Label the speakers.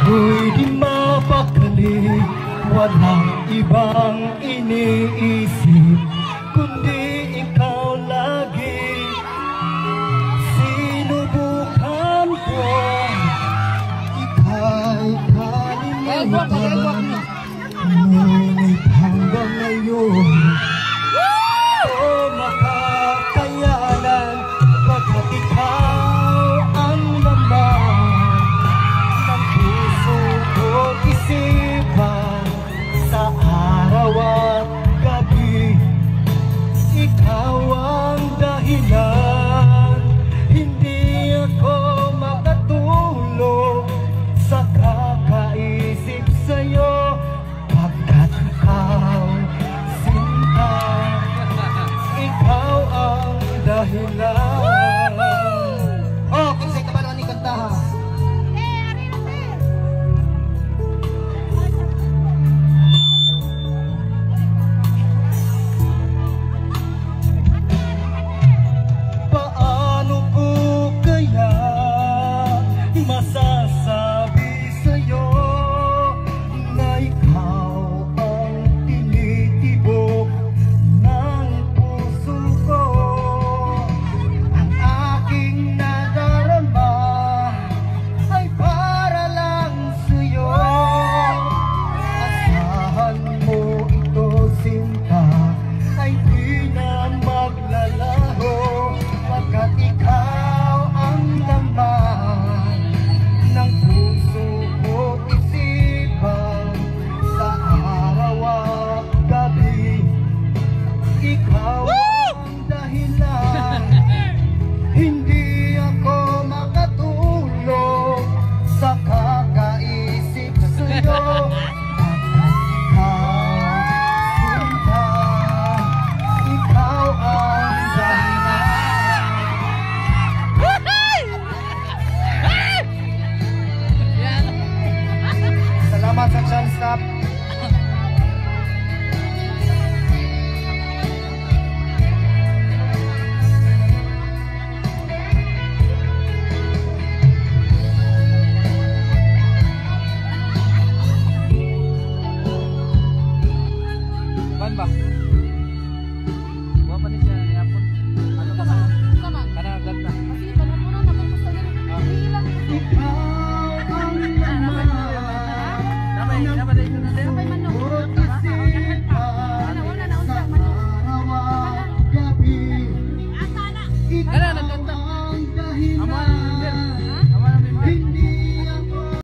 Speaker 1: Ako'y di mapakali, walang ibang iniisip kundi ikaw lagi. Sinubukan ko ika'y kalimutan, ngunit hanggang ngayon o makakayanan, pagkat ikaw ang laman ng puso ko't isipan. Sa araw at gabi, ikaw ang dahilan. Hindi ako makatulog sa kakaisip sa'yo, pagkat ikaw, sinta, ikaw ang dahilan. Oh, kinsay ka ba naman ni kanta ha? Paano ko kaya masasabi sa'yo na ikaw ang tinitibok ng puso ko? Ang aking nadarama ay para lang sa'yo. Asahan mo ito, sinta, ay di na maglalaho, pagkat ikaw ang laman ng puso ko't isipan. Sa araw at gabi, ikaw ang dahilan. Hindi ako makatulog sa kakaisip sa'yo, ikaw ang dahilan. Salamat sa chance, stop.